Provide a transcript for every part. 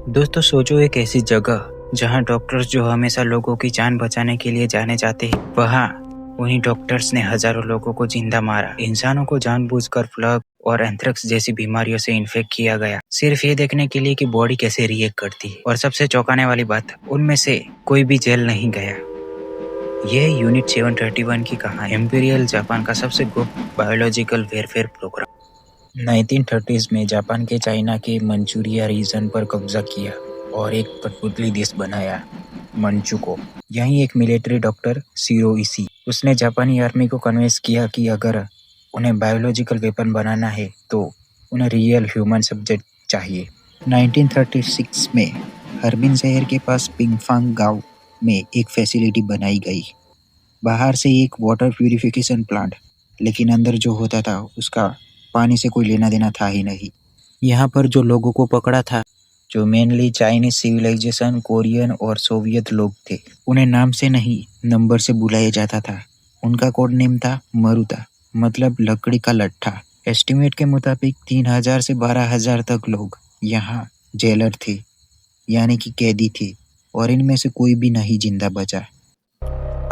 दोस्तों सोचो एक ऐसी जगह जहां डॉक्टर्स जो हमेशा लोगों की जान बचाने के लिए जाने जाते हैं, वहां उन्हीं डॉक्टर्स ने हजारों लोगों को जिंदा मारा। इंसानों को जानबूझकर प्लग और एंथ्रेक्स जैसी बीमारियों से इन्फेक्ट किया गया, सिर्फ ये देखने के लिए कि बॉडी कैसे रिएक्ट करती है। और सबसे चौंकाने वाली बात, उनमें से कोई भी जेल नहीं गया। यह यूनिट 731 की कहानी, इंपीरियल जापान का सबसे गुप्त बायोलॉजिकल वेरफेयर प्रोग्राम। 1930s में जापान के चाइना के मंचूरिया रीजन पर कब्जा किया और एक कठपुतली देश बनाया, मंचू को। यहीं एक मिलिट्री डॉक्टर शिरो इशी, उसने जापानी आर्मी को कन्विंस किया कि अगर उन्हें बायोलॉजिकल वेपन बनाना है तो उन्हें रियल ह्यूमन सब्जेक्ट चाहिए। 1936 में हर्बिन शहर के पास पिंगफांग गांव में एक फैसिलिटी बनाई गई। बाहर से एक वाटर प्यूरिफिकेशन प्लांट, लेकिन अंदर जो होता था उसका पानी से कोई लेना देना था ही नहीं। यहाँ पर जो लोगों को पकड़ा था, जो मेनली चाइनीज सिविलाइजेशन, कोरियन और सोवियत लोग थे, उन्हें नाम से नहीं नंबर से बुलाया जाता था। उनका कोड नेम था मरुता, मतलब लकड़ी का लट्ठा। एस्टिमेट के मुताबिक 3000 से 12000 तक लोग यहाँ जेलर थे, यानी कि कैदी थे, और इनमें से कोई भी नहीं जिंदा बचा।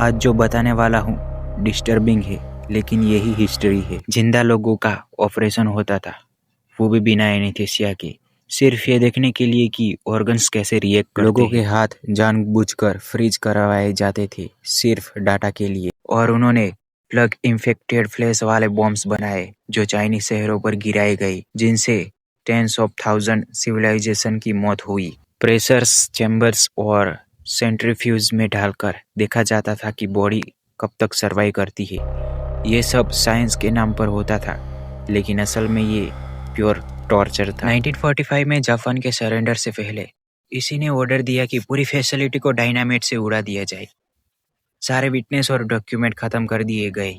आज जो बताने वाला हूँ डिस्टर्बिंग है, लेकिन यही हिस्ट्री है। जिंदा लोगों का ऑपरेशन होता था, वो भी बिना एनेस्थीसिया के, सिर्फ ये देखने के लिए कि ऑर्गन्स कैसे रिएक्ट करते हैं। लोगों के हाथ जानबूझकर फ्रीज करवाए जाते थे, सिर्फ डाटा के लिए। और उन्होंने प्लग इन्फेक्टेड फ्लैश वाले बॉम्ब्स बनाए जो चाइनीज शहरों पर गिराए गए, जिनसे टेंस ऑफ थाउजेंड सिविलाइजेशन की मौत हुई। प्रेशर्स चैम्बर्स और सेंट्रीफ्यूज में डालकर देखा जाता था कि बॉडी कब तक सर्वाइव करती है। ये सब साइंस के नाम पर होता था, लेकिन असल में ये प्योर टॉर्चर था। 1945 में जापान के सरेंडर से पहले इसी ने ऑर्डर दिया कि पूरी फैसिलिटी को डायनामाइट से उड़ा दिया जाए। सारे विटनेस और डॉक्यूमेंट खत्म कर दिए गए।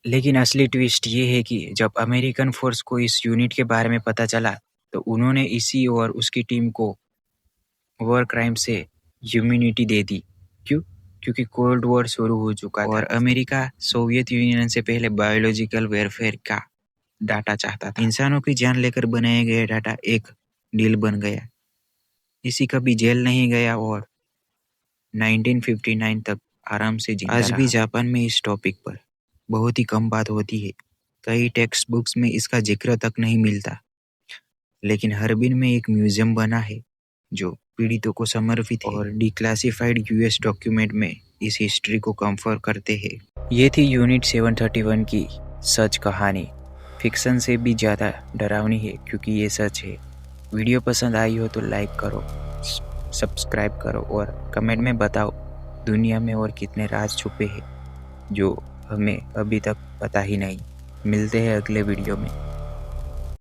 लेकिन असली ट्विस्ट ये है कि जब अमेरिकन फोर्स को इस यूनिट के बारे में पता चला, तो उन्होंने इसी और उसकी टीम को वॉर क्राइम से इम्यूनिटी दे दी। क्यों? क्योंकि कोल्ड वॉर शुरू हो चुका था और अमेरिका सोवियत यूनियन से पहले बायोलॉजिकल वेरफेयर का डाटा चाहता था। इंसानों की जान लेकर बनाया गया डाटा एक डील बन गया। इसी कभी जेल नहीं गया और 1959 तक आराम से जिंदा रहा। आज भी जापान में इस टॉपिक पर बहुत ही कम बात होती है। कई टेक्स्ट बुक्स में इसका जिक्र तक नहीं मिलता, लेकिन हर्बिन में एक म्यूजियम बना है जो पीड़ितों को समर्पित है, और डिक्लासिफाइड यूएस डॉक्यूमेंट में इस हिस्ट्री को कंफर्म करते हैं। ये थी यूनिट 731 की सच कहानी। फिक्शन से भी ज़्यादा डरावनी है, क्योंकि ये सच है। वीडियो पसंद आई हो तो लाइक करो, सब्सक्राइब करो और कमेंट में बताओ दुनिया में और कितने राज छुपे हैं जो हमें अभी तक पता ही नहीं। मिलते हैं अगले वीडियो में।